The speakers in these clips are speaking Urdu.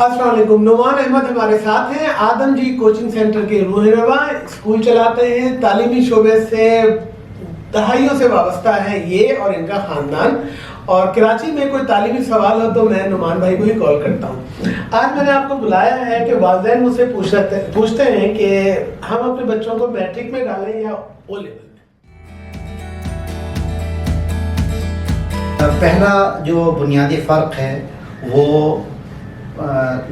السلام علیکم. نعمان احمد ہمارے ساتھ ہیں. آدم جی کوچنگ سینٹر کے رہنما، اسکول چلاتے ہیں. تعلیمی شعبے سے دہائیوں سے وابستہ ہیں یہ اور ان کا خاندان. اور کراچی میں کوئی تعلیمی سوال ہو تو میں نعمان بھائی کو ہی کال کرتا ہوں. آج میں نے آپ کو بلایا ہے کہ والدین مجھ سے پوچھتے ہیں کہ ہم اپنے بچوں کو میٹرک میں ڈالیں یا او لیول میں. پہلا جو بنیادی فرق ہے وہ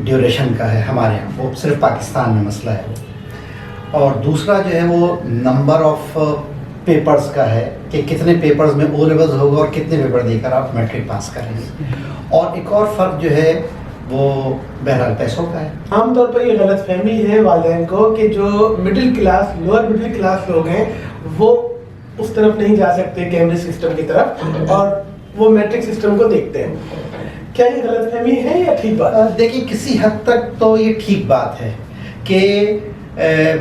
ڈیوریشن کا ہے ہمارے یہاں، وہ صرف پاکستان میں مسئلہ ہے. اور دوسرا جو ہے وہ نمبر آف پیپرز کا ہے کہ کتنے پیپرز میں او لیولز ہوگا اور کتنے پیپر دے کر آپ میٹرک پاس کریں گے. اور ایک اور فرق جو ہے وہ بہرحال پیسوں کا ہے. عام طور پر یہ غلط فہمی ہے والدین کو کہ جو middle class lower middle class لوگ ہیں وہ اس طرف نہیں جا سکتے کیمبرج سسٹم کی طرف اور وہ میٹرک سسٹم کو دیکھتے ہیں. کیا یہ غلط فہمی ہے یا ٹھیک بات؟ دیکھیں کسی حد تک تو یہ ٹھیک بات ہے کہ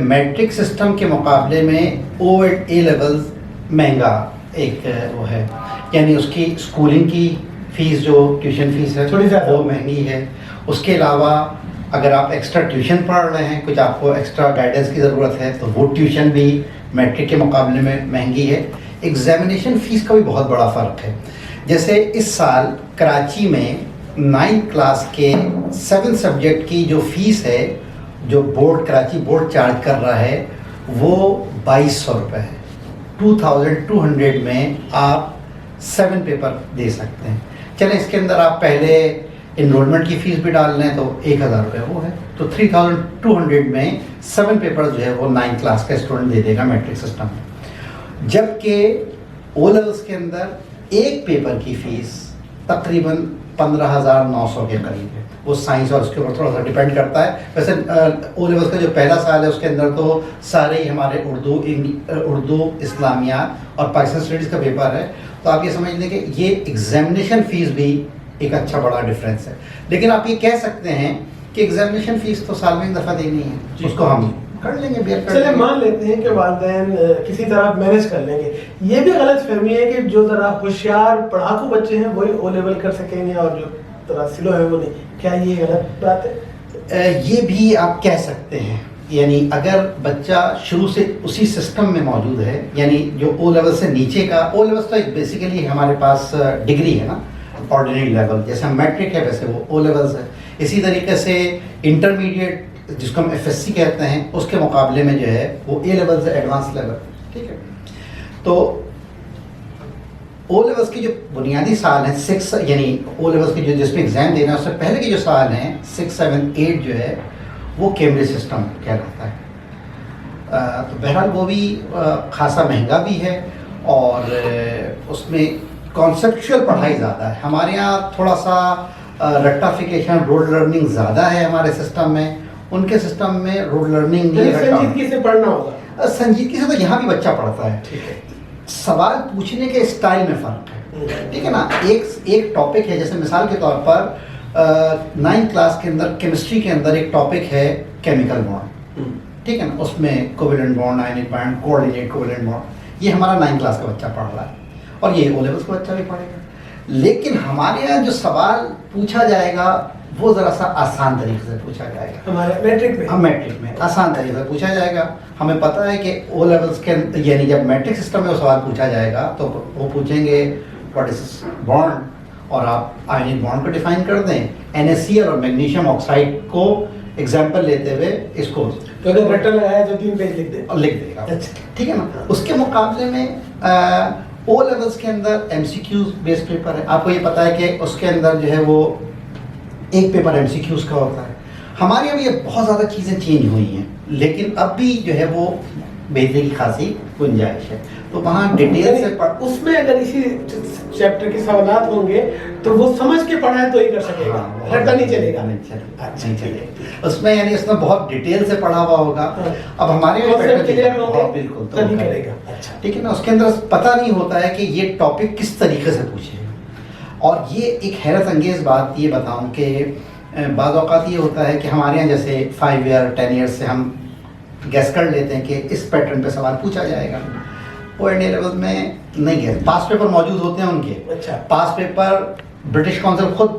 میٹرک سسٹم کے مقابلے میں او اینڈ اے لیولز مہنگا ایک وہ ہے، یعنی اس کی اسکولنگ کی فیس جو ٹیوشن فیس ہے تھوڑی زیادہ وہ مہنگی ہے. اس کے علاوہ اگر آپ ایکسٹرا ٹیوشن پڑھ رہے ہیں، کچھ آپ کو ایکسٹرا گائیڈنس کی ضرورت ہے تو وہ ٹیوشن بھی میٹرک کے مقابلے میں مہنگی ہے. ایگزامینیشن فیس کا بھی بہت بڑا فرق ہے. جیسے اس سال کراچی میں 9th کلاس کے 7 سبجیکٹ کی جو فیس ہے جو بورڈ کراچی بورڈ چارج کر رہا ہے وہ 2200 روپے ہے. 2200 میں آپ 7 پیپر دے سکتے ہیں. چلیں اس کے اندر آپ پہلے انرولمنٹ کی فیس بھی ڈال لیں تو 1000 روپے وہ ہے، تو 3200 میں 7 پیپر جو ہے وہ 9th کلاس کا اسٹوڈنٹ دے دے گا میٹرک سسٹم میں. جبکہ او لیولس کے اندر ایک پیپر کی فیس تقریباً 15,900 کے قریب ہے. وہ سائنس اور اس کے اوپر تھوڑا سا ڈیپینڈ کرتا ہے. ویسے او لیولس کا جو پہلا سال ہے اس کے اندر تو سارے ہی ہمارے اردو اسلامیات اور پاکستان اسٹڈیز کا پیپر ہے، تو آپ یہ سمجھ لیں کہ یہ ایگزامینیشن فیس بھی ایک اچھا بڑا ڈفرینس ہے. لیکن آپ یہ کہہ سکتے ہیں کہ ایگزامینیشن فیس تو سال میں ایک دفعہ دینی ہے، اس کو ہم کر لیں گے، بیئر کر لیں گے. چلے مان لیتے ہیں کہ والدین کسی طرح مینج کر لیں گے. یہ بھی غلط فہمی ہے کہ جو ذرا ہوشیار پڑھاکو بچے ہیں وہی او لیول کر سکیں گے اور جو ذرا سلو ہے وہ نہیں. کیا یہ غلط بات ہے؟ یہ بھی آپ کہہ سکتے ہیں. یعنی اگر بچہ شروع سے اسی سسٹم میں موجود ہے، یعنی جو او لیول سے نیچے کا، او لیول تو ایک بیسیکلی ہمارے پاس ڈگری ہے نا، آرڈینری لیول، جیسے ہم میٹرک ہے ویسے وہ او لیولز ہے. اسی طریقے سے انٹرمیڈیٹ جس کو ہم ایف ایس سی کہتے ہیں اس کے مقابلے میں جو ہے وہ اے لیول سے ایڈوانس لیول. ٹھیک ہے، تو او لیولس کی جو بنیادی سال ہیں 6، یعنی او لیولس کی جو جس میں ایگزام دینا ہے اس سے پہلے کے جو سال ہیں 6، 7، 8 جو ہے وہ کیمبرج سسٹم کہلاتا ہے. تو بہرحال وہ بھی خاصا مہنگا بھی ہے اور اس میں کانسیپچول پڑھائی زیادہ ہے. ہمارے یہاں تھوڑا سا رٹافیکیشن روڈ لرننگ زیادہ ہے ہمارے سسٹم میں. ان کے سسٹم میں روڈ لرننگ نہیں ہے. سنجیدگی سے پڑھنا ہوگا. سنجیدگی سے تو یہاں بھی بچہ پڑھتا ہے. ٹھیک ہے، سوال پوچھنے کے اسٹائل میں فرق ہے. ٹھیک ہے نا، ایک ٹاپک ہے، جیسے مثال کے طور پر 9th کلاس کے اندر کیمسٹری کے اندر ایک ٹاپک ہے کیمیکل بانڈ. ٹھیک ہے نا، اس میں covalent bond, ionic bond, coordinate covalent bond, یہ ہمارا 9th کلاس کا بچہ پڑھ رہا ہے اور یہ او لیولس کا بچہ بھی پڑھے گا. لیکن ہمارے یہاں جو سوال پوچھا جائے گا وہ ذرا سا آسان طریقے سے پوچھا جائے گا. ہمارے میٹرک میں آسان طریقے سے پوچھا جائے گا. ہمیں پتہ ہے کہ او لیولس کے یعنی جب میٹرک سسٹم میں وہ سوال پوچھا جائے گا تو وہ پوچھیں گے واٹ از بانڈ، اور آپ آئونک بانڈ کو ڈیفائن کر دیں. NaCl اور میگنیشیم آکسائڈ کو ایگزامپل لیتے ہوئے اس کو تو اگر رٹا لگایا تو 3 پیج لکھ دے گا. ٹھیک ہے نا. اس کے مقابلے میں او لیولس کے اندر MCQs بیس پیپر ہے. آپ کو یہ پتہ ہے کہ اس کے اندر جو ہے وہ ایک پیپر MCQs کا ہوتا ہے. ہمارے یہاں بھی یہ بہت زیادہ چیزیں چینج ہوئی ہیں، لیکن اب بھی جو ہے وہ بہتری کی خاصی گنجائش ہے. تو وہاں ڈیٹیل سے اس میں اگر اسی چیپٹر کے سوالات ہوں گے تو وہ سمجھ کے پڑھائے تو ہی کر سکے گا، رٹا نہیں چلے گا. نہیں چلے اس میں، یعنی اس میں بہت ڈیٹیل سے پڑھا ہوا ہوگا. اب ہمارے بالکل کرے گا. ٹھیک ہے نا. اس کے اندر پتہ نہیں ہوتا ہے کہ یہ ٹاپک کس طریقے سے پوچھے. اور یہ ایک حیرت انگیز بات یہ بتاؤں کہ بعض اوقات یہ ہوتا ہے کہ ہمارے یہاں جیسے 5 ایئر 10 ایئر سے ہم گیس کر لیتے ہیں کہ اس پیٹرن پہ سوال پوچھا جائے گا. او اینڈ اے لیول میں نہیں ہے. پاس پیپر موجود ہوتے ہیں ان کے. اچھا. پاس پیپر برٹش کونسل خود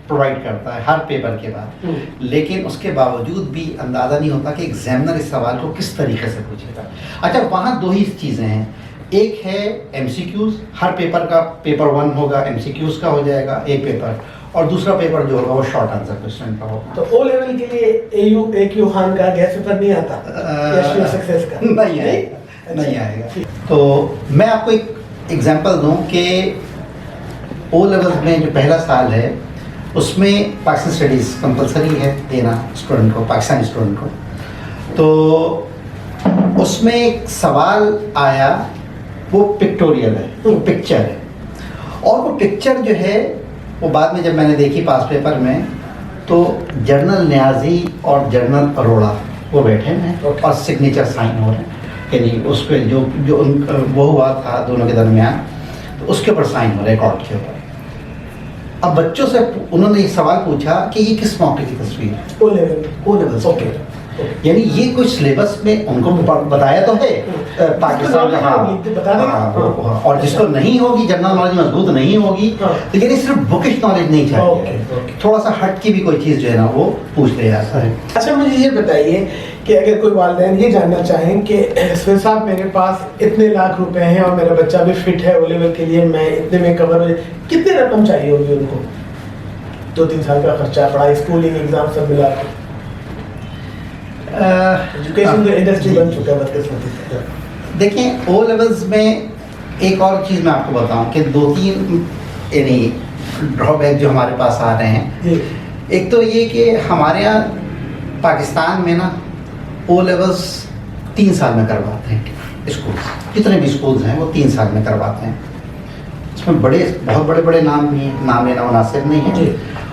پرووائڈ کرتا ہے ہر پیپر کے بعد، لیکن اس کے باوجود بھی اندازہ نہیں ہوتا کہ ایگزامنر اس سوال کو کس طریقے سے پوچھے گا۔ اچھا وہاں دو ہی چیزیں ہیں، ایک ہے ایم سی کیوز، ہر پیپر کا پیپر 1 ہوگا ایم سی کیوز کا ہو جائے گا ایک پیپر، اور دوسرا پیپر جو ہوگا وہ شارٹ آنسر کوشچن کا ہوگا۔ تو او لیول کے لیے اے کیو خان کا گیس پیپر نہیں آتا؟ نہیں آئے گا۔ تو میں آپ کو ایک ایگزامپل دوں کہ او لیول میں جو پہلا سال ہے اس میں پاکستان اسٹڈیز کمپلسری ہے دینا اسٹوڈنٹ کو، پاکستانی اسٹوڈنٹ کو۔ تو اس میں ایک سوال آیا، وہ پکٹوریل ہے، پکچر ہے، اور وہ پکچر جو ہے وہ بعد میں جب میں نے دیکھی پاس پیپر میں، تو جنرل نیازی اور جنرل اروڑا وہ بیٹھے ہیں اور سگنیچر سائن ہو رہے ہیں، یعنی اس پہ جو وہ ہوا تھا دونوں کے درمیان، تو اس کے اوپر سائن ہو رہے ریکارڈ کے اوپر۔ اب بچوں سے انہوں نے یہ سوال پوچھا کہ یہ کس موقع کی تصویر ہے؟ او لیول سے، یعنی یہ کچھ سلیبس میں ان کو بتایا تو ہے پاکستان کا، اور جس کو نہیں ہوگی جنرل نالج مضبوط نہیں ہوگی تو یعنی صرف بکش نالج نہیں چاہیے، تھوڑا سا ہٹ کی بھی کوئی چیز جو ہے نا وہ پوچھ لے جاتا ہے۔ اچھا مجھے یہ بتائیے کہ اگر کوئی والدین یہ جاننا چاہیں کہ سر صاحب میرے پاس اتنے لاکھ روپے ہیں اور میرا بچہ بھی فٹ ہے او لیول کے لیے، میں اتنے میں کور ہو جائے، کتنے رقم چاہیے ہوگی ان کو؟ 2-3 سال کا خرچہ، پڑھائی، اسکولنگ، ایگزام سب ملا کے؟ ایجوکیشن تو انڈسٹری بن چکا ہے بدقسمتی سے۔ دیکھیں او لیولز میں ایک اور چیز میں آپ کو بتاؤں کہ 2-3 یعنی ڈرا بیک جو ہمارے پاس آ رہے ہیں۔ ایک تو یہ کہ ہمارے یہاں پاکستان میں نا او لیولز 3 سال میں کرواتے ہیں، اسکول جتنے بھی اسکولز ہیں وہ 3 سال میں کرواتے ہیں۔ اس میں بہت بڑے نام بھی ہیں، نام لینا مناسب نہیں ہے،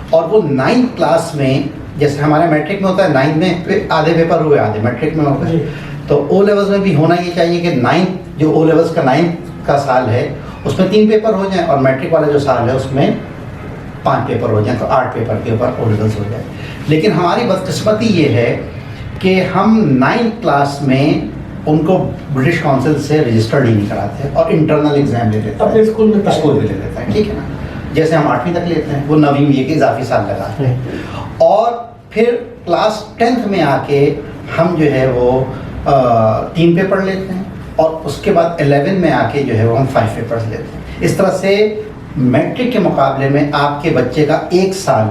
اور وہ 9th کلاس میں، جیسے ہمارے میٹرک میں ہوتا ہے 9th میں آدھے پیپر ہوئے آدھے میٹرک میں ہوتا ہے، تو او لیولز میں بھی ہونا یہ چاہیے کہ 9th جو او لیولز کا 9th کا سال ہے اس میں 3 پیپر ہو جائیں، اور میٹرک والا جو سال ہے اس میں 5 پیپر ہو جائیں، تو 8 پیپر کے اوپر او لیولز ہو جائے۔ لیکن ہماری بدقسمتی یہ ہے کہ ہم 9th کلاس میں ان کو برٹش کونسل سے رجسٹرڈ ہی نہیں کراتے اور انٹرنل ایگزام لے لیتے ہیں اپنے اسکول میں لے لیتے ہیں، ٹھیک ہے نا، جیسے ہم 8ویں تک لیتے ہیں وہ 9ویں یہ کہ اضافی سال لگاتے ہیں، اور پھر کلاس 10th میں آ کے ہم جو ہے وہ 3 پیپر لیتے ہیں، اور اس کے بعد 11 میں آ کے جو ہے وہ ہم 5 پیپرز لیتے ہیں۔ اس طرح سے میٹرک کے مقابلے میں آپ کے بچے کا 1 سال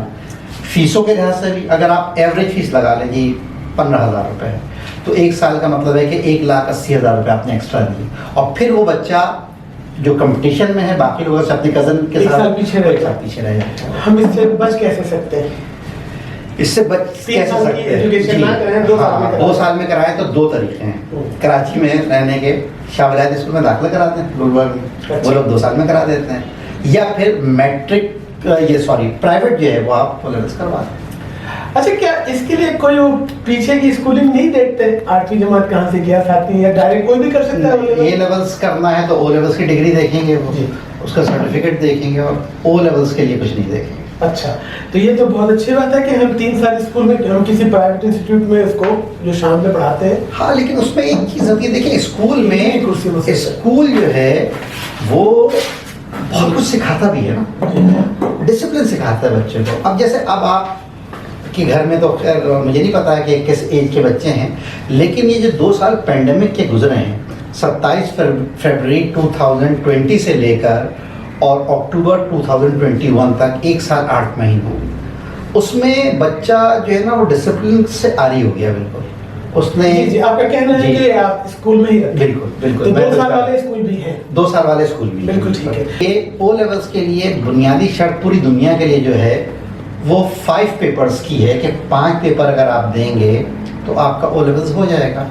فیسوں کے لحاظ سے بھی، اگر آپ ایوریج فیس لگا لیں جی 15,000 روپے ہے، تو 1 سال کا مطلب ہے کہ 1,80,000 روپے آپ نے ایکسٹرا دیے، اور پھر وہ بچہ جو کمپٹیشن میں ہے باقی لوگوں سے اپنے کزن کے ساتھ پیچھے رہ جاتا ہے۔ ہم اس سے بچ کیسے سکتے ہیں؟ اس سے بچ کیسے سکتے ہیں؟ 2 سال میں کرائیں تو 2 طریقے ہیں۔ کراچی میں رہنے کے شاہ ولایت اسکول میں داخلہ کراتے ہیں گلبرگ میں، وہ لوگ 2 سال میں کرا دیتے ہیں، یا پھر میٹرک پرائیویٹ جو ہے وہ آپ لیولز کرواتے ہیں۔ اچھا کیا اس کے لیے کوئی پیچھے کی اسکولنگ نہیں دیکھتے؟ 8ویں جماعت کہاں سے کیا، 7ویں، یا ڈائریکٹ کوئی بھی کر سکتا ہے؟ اے لیولز کرنا ہے تو او لیولز کی ڈگری دیکھیں گے، اس کا سرٹیفکیٹ دیکھیں گے، اور او لیولز کے لیے کچھ نہیں دیکھیں گے۔ اچھا تو یہ تو بہت اچھی بات ہے کہ ہم 3 سال اسکول میں، ہم کسی پرائیویٹ انسٹیٹیوٹ میں اس کو جو شام میں پڑھاتے ہیں۔ ہاں لیکن اس میں ایک چیز ہوتی ہے، دیکھیں اسکول میں اسکول جو ہے وہ بہت کچھ سکھاتا بھی ہے نا، ڈسپلن سکھاتا ہے بچے کو۔ اب جیسے اب آپ کے گھر میں تو خیر مجھے نہیں پتا ہے کہ کس ایج کے بچے ہیں، لیکن یہ جو 2 سال پینڈیمک کے گزرے ہیں، 27 فروری 2020 سے لے کر اور اکتوبر 2021 تک، 1 سال 8 مہینوں، اس میں بچہ جو ہے نا وہ ڈسپلن سے عاری ہو گیا بالکل۔ اس نے جی آپ کا کہنا ہے کہ آپ اسکول میں ہی رہتے ہیں؟ بالکل 2 سال والے اسکول بھی ہیں؟ 2 سال والے اسکول بھی بالکل ٹھیک ہے۔ یہ او لیولز کے لیے بنیادی شرط پوری دنیا کے لیے جو ہے وہ 5 پیپرز کی ہے کہ 5 پیپر اگر آپ دیں گے تو آپ کا او لیولز ہو جائے گا۔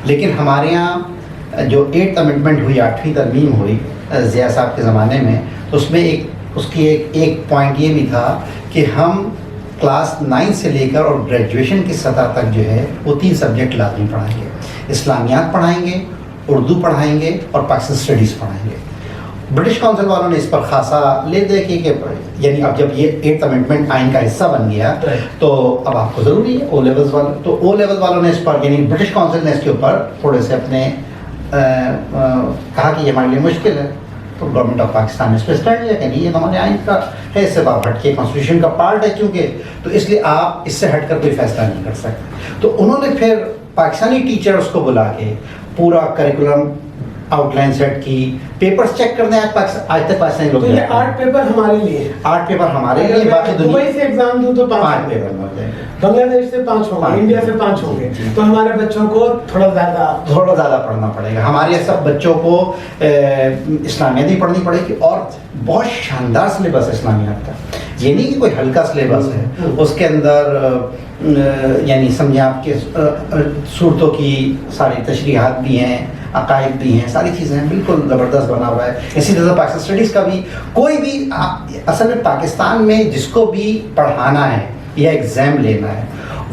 لیکن ہمارے یہاں جو 8th امنڈمنٹ ہوئی، 8ویں ترمیم ہوئی ضیاء صاحب کے زمانے میں، تو اس میں اس کی ایک پوائنٹ یہ بھی تھا کہ ہم کلاس 9 سے لے کر اور گریجویشن کی سطح تک جو ہے وہ 3 سبجیکٹ لازمی پڑھائیں گے، اسلامیات پڑھائیں گے، اردو پڑھائیں گے، اور پاکستان اسٹڈیز پڑھائیں گے۔ برٹش کونسل والوں نے اس پر خاصا لے دے کہ یعنی اب جب یہ 8th امنڈمنٹ آئین کا حصہ بن گیا تو اب آپ کو ضروری ہے او لیولز والوں، تو او لیول والوں نے اس پر یعنی برٹش کونسل نے اس کے اوپر تھوڑے سے اپنے کہا کہ یہ ہمارے لیے مشکل ہے، تو گورنمنٹ آف پاکستان نے اس پہ اسٹینڈ لیا کہ نہیں یہ تو ہمارے آئین کا ہے، اس سے آپ ہٹ کے کانسٹیٹیوشن کا پارٹ ہے چونکہ، تو اس لیے آپ اس سے ہٹ کر کوئی فیصلہ نہیں کر سکتے. تو انہوں نے پھر پاکستانی ٹیچرس کو بلا کے پورا کریکولم آؤٹ لائن سیٹ کی، پیپرز چیک کرنے آج تک پاکستانی لوگ. تو یہ 8 پیپر ہمارے لیے ہیں، 8 پیپر ہمارے لیے، باقی دبئی دنیا سے ایگزام دوں تو 5 پیپر ہوتے ہیں، بنگلہ دیش سے 5 ہوں گے، انڈیا سے 5 ہوں گے، تو ہمارے بچوں کو تھوڑا زیادہ پڑھنا پڑے گا. ہمارے سب بچوں کو اسلامیات بھی پڑھنی پڑے گی، اور بہت شاندار سلیبس ہے اسلامیات کا. یہ نہیں کہ کوئی ہلکا سلیبس ہے، اس کے اندر یعنی سمجھیں آپ کے صورتوں کی ساری تشریحات بھی ہیں، عقائد بھی ہیں، ساری چیزیں بالکل زبردست بنا ہوا ہے. اسی طرح پاکستان اسٹڈیز کا بھی کوئی بھی اصل میں پاکستان میں جس کو بھی پڑھانا ہے یا ایگزام لینا ہے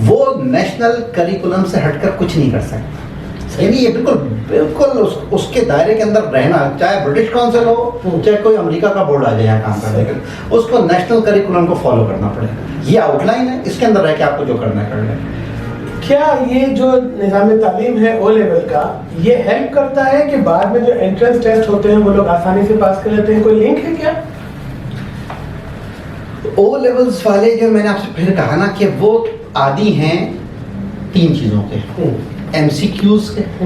وہ نیشنل کریکولم سے ہٹ کر کچھ نہیں کر سکتا. یعنی یہ بالکل اس کے دائرے کے اندر رہنا، چاہے برٹش کونسل ہو چاہے کوئی امریکہ کا بورڈ آ جائے یہاں کام کرنے کے لیے، اس کو نیشنل کریکولم کو فالو کرنا پڑے گا. یہ آؤٹ لائن ہے، اس کے اندر رہ کے آپ کو جو کرنا ہے کر لیں. کیا یہ جو نظام تعلیم ہے او لیول کا، یہ ہیلپ کرتا ہے کہ بعد میں جو انٹرنس ٹیسٹ ہوتے ہیں وہ لوگ آسانی سے پاس کر لیتے ہیں؟ کوئی لنک ہے کیا؟ او لیولز والے جو میں نے آپ سے پھر کہا نا کہ وہ عادی ہیں 3 چیزوں کے، ایم سی کیوز کے،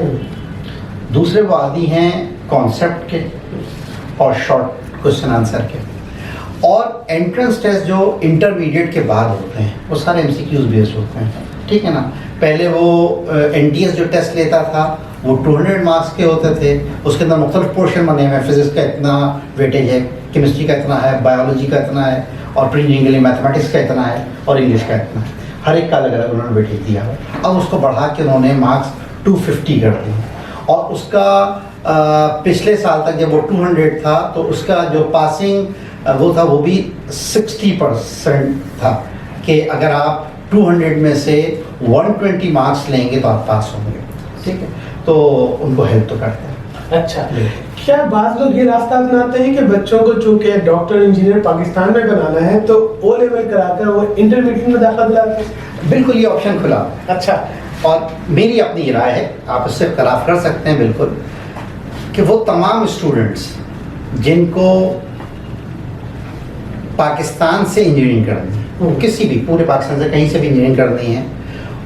دوسرے وہ عادی ہیں کانسیپٹ کے اور شارٹ کوشچن آنسر کے، اور انٹرنس ٹیسٹ جو انٹرمیڈیٹ کے بعد ہوتے ہیں وہ سارے ایم سی کیوز بیسڈ ہوتے ہیں. ٹھیک ہے نا. پہلے وہ این ٹی ایس جو ٹیسٹ لیتا تھا وہ 200 مارکس کے ہوتے تھے، اس کے اندر مختلف پورشن بنے ہوئے ہیں، فزکس کا اتنا ویٹیج ہے، کیمسٹری کا اتنا ہے، بایولوجی کا اتنا ہے، اور پری انگلش میتھمیٹکس کا اتنا ہے، اور انگلش کا اتنا ہے. ہر ایک کا الگ الگ انہوں نے ویٹیج دیا ہے. اب اس کو بڑھا کے انہوں نے مارکس 250 کر دیے، اور اس کا پچھلے سال تک جب وہ 200 تھا تو اس کا جو پاسنگ وہ تھا وہ بھی 60% تھا، کہ اگر آپ 200 میں سے 120 مارکس لیں گے تو آپ پاس ہوں گے. ٹھیک ہے. تو ان کو ہیلپ تو کرتے ہیں. اچھا، کیا بعض لوگ یہ راستہ اپناتے ہیں کہ بچوں کو چونکہ ڈاکٹر انجینئر پاکستان میں بنانا ہے تو او لیول کرا کر وہ انٹرمیڈیٹ میں داخلہ دلاتے ہیں؟ بالکل یہ آپشن کھلا. اچھا. اور میری اپنی یہ رائے ہے، آپ اس سے اختلاف کر سکتے ہیں بالکل، کہ وہ تمام اسٹوڈنٹس جن کو پاکستان سے انجینئرنگ کرنی ہے، کسی بھی پورے پاکستان سے کہیں سے بھی انجینئرنگ کرنی ہے،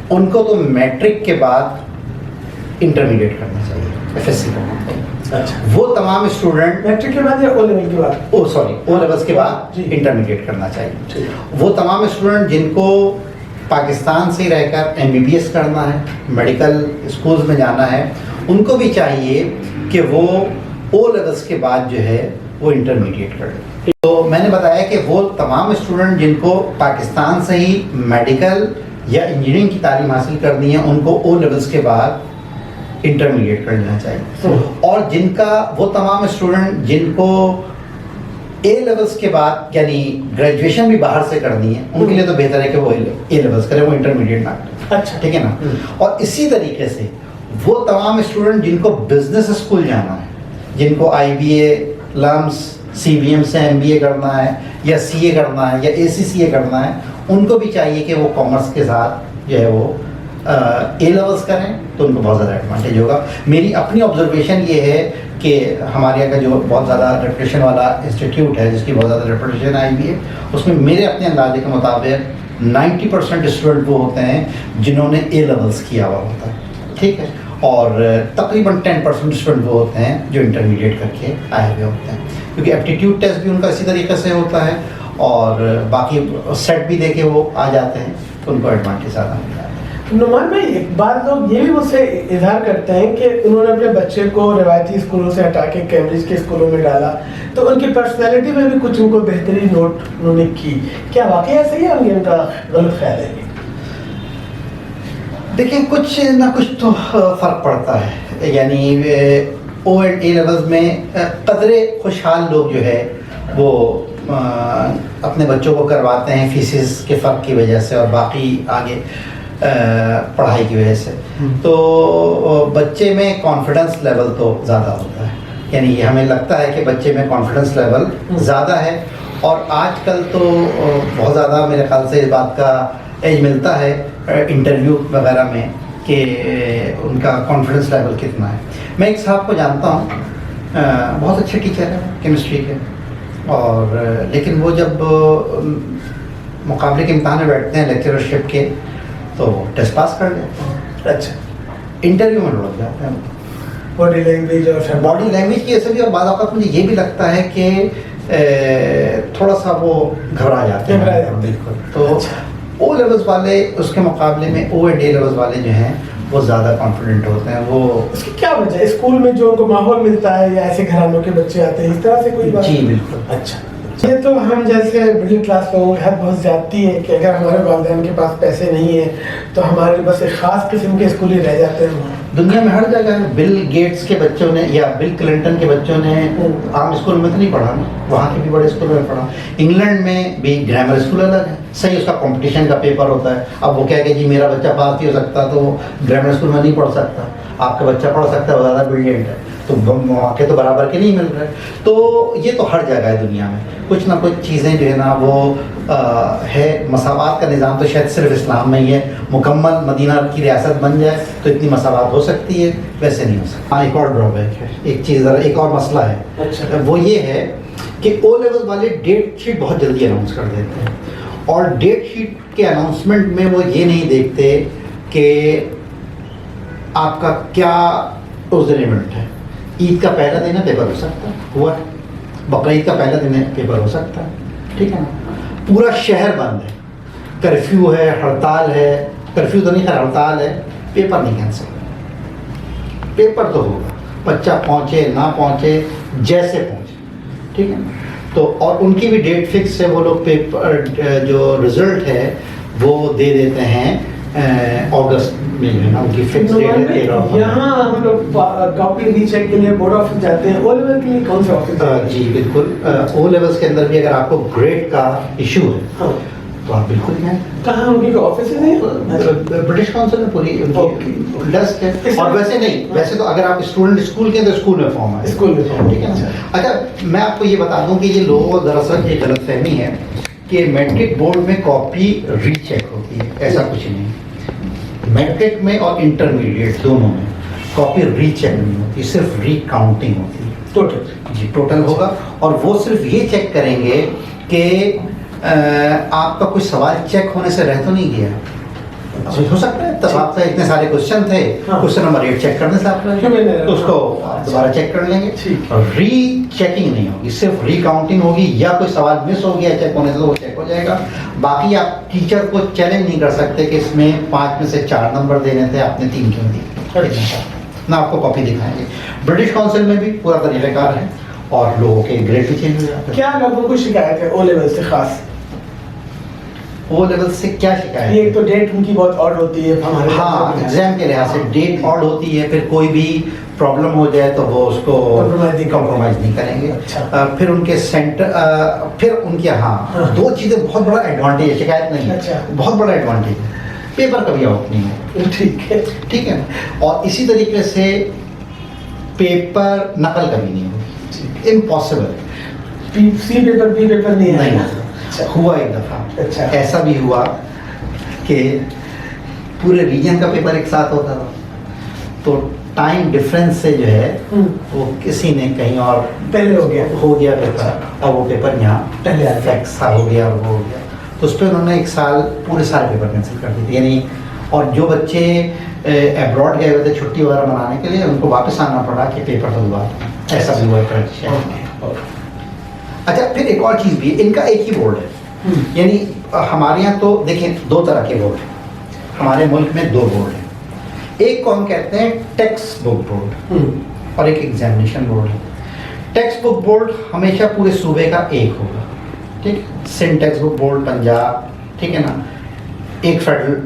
ان کو تو میٹرک کے بعد انٹرمیڈیٹ کرنا چاہیے، ایف ایس سی کرنا چاہیے. وہ تمام اسٹوڈنٹ میٹرک کے بعد یا او لیول کے بعد؟ او لیولس کے بعد انٹرمیڈیٹ کرنا چاہیے. وہ تمام اسٹوڈنٹ جن کو پاکستان سے رہ کر ایم بی بی ایس کرنا ہے، میڈیکل اسکولز میں جانا ہے، ان کو بھی چاہیے کہ وہ او لیولس کے بعد جو ہے وہ انٹرمیڈیٹ کریں. تو میں نے بتایا کہ وہ تمام اسٹوڈنٹ جن کو پاکستان سے ہی میڈیکل یا انجینئرنگ کی تعلیم حاصل کرنی ہے ان کو او لیولس کے بعد انٹرمیڈیٹ کر لینا چاہیے. اور جن کا وہ تمام اسٹوڈنٹ جن کو اے لیولس کے بعد یعنی گریجویشن بھی باہر سے کرنی ہے، ان کے لیے تو بہتر ہے کہ وہ اے لیولس کریں، وہ انٹرمیڈیٹ نہ کریں. اچھا. ٹھیک ہے نا. اور اسی طریقے سے وہ تمام اسٹوڈنٹ جن کو بزنس اسکول جانا ہے، جن کو آئی بی اے، لمس، سی بی ایم سے ایم بی اے کرنا ہے، یا سی اے کرنا ہے، یا اے سی سی اے کرنا ہے، ان کو بھی چاہیے کہ وہ کامرس کے ساتھ جو ہے وہ اے لیولس کریں، تو ان کو بہت زیادہ ایڈوانٹیج ہوگا. میری اپنی آبزرویشن یہ ہے کہ ہمارے یہاں کا جو بہت زیادہ ریپوٹیشن والا انسٹیٹیوٹ ہے، جس کی بہت زیادہ ریپوٹیشن آئی بھی ہے، اس میں میرے اپنے اندازے کے مطابق 90% اسٹوڈنٹ وہ ہوتے ہیں جنہوں نے اے لیولس کیا ہوا ہوتا ہے. ٹھیک ہے. اور تقریباً 10% اسٹوڈنٹ وہ ہوتے ہیں جو انٹرمیڈیٹ کر کے آئے ہوئے ہوتے ہیں، کیونکہ ایپٹیٹیوڈ ٹیسٹ بھی ان کا اسی طریقے سے ہوتا ہے، اور باقی سیٹ بھی دے کے وہ آ جاتے ہیں، تو ان کو ایڈوانٹیج زیادہ ملتا ہے. نعمان بھائی، ایک بات لوگ یہ بھی مجھ سے اظہار کرتے ہیں کہ انہوں نے اپنے بچے کو روایتی اسکولوں سے ہٹا کے کیمبرج کے اسکولوں میں ڈالا، تو ان کی پرسنالٹی میں بھی کچھ ان کو بہتری نوٹ انہوں نے کی. کیا واقعی ایسا ہی ہے یا ان کا غلط خیال ہے؟ دیکھیں، کچھ نہ کچھ تو فرق پڑتا ہے. یعنی او اینڈ اے لیولز میں قدرے خوشحال لوگ جو ہے وہ اپنے بچوں کو کرواتے ہیں فیسز کے فرق کی وجہ سے اور باقی آگے پڑھائی کی وجہ سے. تو بچے میں کانفیڈنس لیول تو زیادہ ہوتا ہے، یعنی یہ ہمیں لگتا ہے کہ بچے میں کانفیڈنس لیول زیادہ ہے. اور آج کل تو بہت زیادہ میرے خیال سے اس بات کا ایج ملتا ہے انٹرویو وغیرہ میں کہ ان کا کانفیڈنس لیول کتنا ہے. میں ایک صاحب کو جانتا ہوں بہت اچھے ٹیچر ہیں کیمسٹری کے، اور لیکن وہ جب مقابلے کے امتحان میں بیٹھتے ہیں لیکچرشپ کے تو ٹیسٹ پاس کر لیتے ہیں، اچھا انٹرویو میں لڑ جاتے ہیں. باڈی لینگویج اور باڈی لینگویج کی وجہ سے، اور بعض اوقات مجھے یہ بھی لگتا ہے کہ تھوڑا سا وہ گھبرا جاتے ہیں. بالکل. تو او لیولز والے اس کے مقابلے میں او اینڈ اے لیولز والے جو ہیں وہ زیادہ کانفیڈنٹ ہوتے ہیں. وہ اس کی کیا وجہ ہے؟ اسکول میں جو ان کو ماحول ملتا ہے یا ایسے گھرانوں کے بچے آتے ہیں اس طرح سے کوئی بات؟ جی بالکل. اچھا، یہ تو ہم جیسے مڈل کلاس لوگوں کی حد بہت زیادتی ہے کہ اگر ہمارے والدین کے پاس پیسے نہیں ہیں تو ہمارے بس ایک خاص قسم کے اسکول ہی رہ جاتے ہیں. دنیا میں ہر جگہ ہے. بل گیٹس کے بچوں نے یا بل کلنٹن کے بچوں نے عام اسکول میں تو نہیں پڑھا، وہاں کے بھی بڑے اسکول میں پڑھا. انگلینڈ میں بھی گرامر اسکول الگ ہے، صحیح اس کا کمپٹیشن کا پیپر ہوتا ہے. اب وہ کہہ کہ جی میرا بچہ پاس نہیں ہو سکتا تو وہ گرامر اسکول میں نہیں پڑھ سکتا، آپ کا بچہ پڑھ سکتا ہے، وہ زیادہ بریلینٹ ہے، تو مواقع تو برابر کے نہیں مل رہے. تو یہ تو ہر جگہ ہے دنیا میں، کچھ نہ کچھ چیزیں جو ہے نا وہ ہے. مساوات کا نظام تو شاید صرف اسلام میں ہی ہے. مکمل مدینہ کی ریاست بن جائے تو اتنی مساوات ہو سکتی ہے، ویسے نہیں ہو سکتا. ایک اور ڈرا بیک ہے، ایک چیز، ایک اور مسئلہ ہے. اچھا، وہ یہ ہے کہ او لیول والے ڈیٹ شیٹ بہت جلدی اناؤنس کر دیتے ہیں، اور ڈیٹ شیٹ کے اناؤنسمنٹ میں وہ یہ نہیں دیکھتے کہ آپ کا کیا اس دن ایونٹ ہے. عید کا پہلا دن ہے، پیپر ہو سکتا ہے، ہوا. بقرعید کا پہلا دن ہے، پیپر ہو سکتا ہے. ٹھیک ہے نا. پورا شہر بند ہے، کرفیو ہے، ہڑتال ہے، کرفیو تو نہیں خیر ہڑتال ہے، پیپر نہیں کینسل. پیپر تو ہوگا، بچہ پہنچے نہ پہنچے جیسے پہنچے. ٹھیک ہے نا. تو اور ان کی بھی ڈیٹ فکس ہے. وہ لوگ پیپر جو رزلٹ ہے وہ دے دیتے ہیں اگست میں، جو ہے نا ان کی فکس ڈیٹ ہے. یہاں ہم لوگ کاپی ری چیک کے لیے بورڈ آفس جاتے ہیں. او لیول کے لیے کون سے آفس؟ جی بالکل. او لیولس کے اندر بھی اگر آپ کو گریڈ کا ایشو ہے تو آپ بالکل جائیں. کہاں ان کی آفسز ہیں؟ برٹش کاؤنسل میں پوری ڈسک ہے. اور ویسے نہیں، ویسے تو اگر آپ اسٹوڈنٹ اسکول کے اندر اسکول میں فارم ہے، اسکول میں فارم. ٹھیک ہے نا. اچھا میں آپ کو یہ بتا دوں کہ یہ لوگوں کو دراصل یہ غلط فہمی ہے کہ میٹرک بورڈ میں کاپی ری چیک ہوتی ہے. ایسا کچھ نہیں. میٹرک میں اور انٹرمیڈیٹ دونوں میں کاپی ری چیک نہیں ہوتی، صرف ری کاؤنٹنگ ہوتی ہے. ٹوٹل جی ٹوٹل ہوگا. اور وہ صرف یہ چیک کریں گے کہ آپ کا کوئی سوال چیک ہونے سے رہ تو نہیں گیا. ہو سکتا ہے تب آپ کا اتنے سارے کوشچن تھے، کوشچن نمبر 8 چیک کرنے سے آپ تو اس کو دوبارہ چیک کر لیں گے. ری چیکنگ نہیں ہوگی، صرف ری کاؤنٹنگ ہوگی. یا کوئی سوال مس ہو گیا چیک ہونے سے تو وہ چیک ہو جائے گا. باقی آپ ٹیچر کو چیلنج نہیں کر سکتے کہ اس میں 5 میں سے 4 نمبر دینے تھے، آپ نے 3 کیوں دیے، نہ آپ کو کاپی دکھائیں گے. برٹش کاؤنسل میں بھی پورا طریقہ کار ہے اور لوگوں کے گریڈ بھی چینج ہو جاتے ہیں. کیا لوگوں کو شکایت ہے او لیول سے خاص؟ او لیول سے کیا شکایت؟ ایک تو ڈیٹ ان کی بہت آڈ ہوتی ہے ہمارے. ہاں ایگزام کے لحاظ سے ڈیٹ آڈ ہوتی ہے. پھر کوئی بھی پرابلم ہو جائے تو وہ اس کو کمپرومائز نہیں کریں گے. پھر ان کے سینٹر، پھر ان کے ہاں 2 چیزیں بہت بڑا ایڈوانٹیج ہے، شکایت نہیں، بہت بڑا ایڈوانٹیج ہے. پیپر کبھی آؤٹ نہیں ہے. ٹھیک ہے. اور اسی طریقے سے پیپر نقل کبھی نہیں ہوگی، impossible. C paper B paper نہیں ہے. ہوا ایک دفعہ ایسا بھی ہوا کہ پورے ریجن کا پیپر ایک ساتھ ہوتا تھا، تو ٹائم ڈفرینس سے جو ہے وہ کسی نے کہیں اور پہلے ہو گیا پیپر، اور وہ پیپر یہاں پہلے فیکس ہو گیا اور وہ ہو گیا. تو اس پہ انہوں نے 1 سال پورے سارے پیپر کینسل کر دیے. یعنی اور جو بچے ایبراڈ گئے ہوئے تھے چھٹی وغیرہ منانے کے لیے، ان کو واپس آنا پڑا کہ پیپر تو ہوا. ایسا بھی ہوا ہے. اچھا پھر ایک اور چیز بھی، ان کا ایک ہی بورڈ ہے. یعنی ہمارے یہاں تو دیکھیں 2 طرح کے بورڈ ہیں ہمارے ملک میں. 2 بورڈ ہیں. ایک کو ہم کہتے ہیں ٹیکسٹ بک بورڈ اور ایک ایگزامینیشن بورڈ ہے. ٹیکسٹ بک بورڈ ہمیشہ پورے صوبے کا ایک ہوگا. ٹھیک. Sindh text book board Punjab, ٹھیک ہے نا. ایک فیڈرل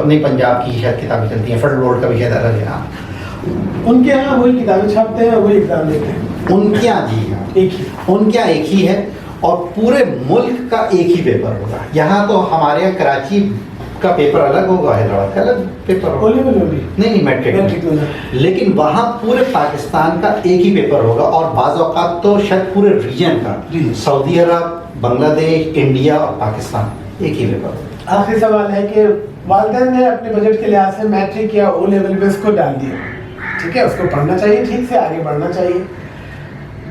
نہیں، پنجاب کی شاید کتابیں چلتی ہیں، فیڈرل بورڈ کا بھی شاید الگ ہے. ان کے یہاں وہی کتابیں چھاپتے ہیں، وہی ایگزام دیتے ہیں. ان کے یہاں جی ہاں ان کے یہاں ایک ہی ہے، اور پورے ملک کا ایک ہی پیپر ہوگا. یہاں تو ہمارے یہاں کراچی کا پیپر الگ ہوگا، حیدرآباد کا الگ پیپر ہوگا. نہیں میٹرک، لیکن وہاں پورے پاکستان کا ایک ہی پیپر ہوگا. اور بعض اوقات تو شاید پورے ریجن کا، سعودی عرب، بنگلہ دیش، انڈیا اور پاکستان ایک ہی پیپر ہوگا. آخری سوال ہے کہ والدین نے اپنے بجٹ کے لحاظ سے میٹرک یا او لیول پہ اس کو ڈال دیا، ٹھیک ہے، اس کو پڑھنا چاہیے، ٹھیک سے آگے بڑھنا چاہیے.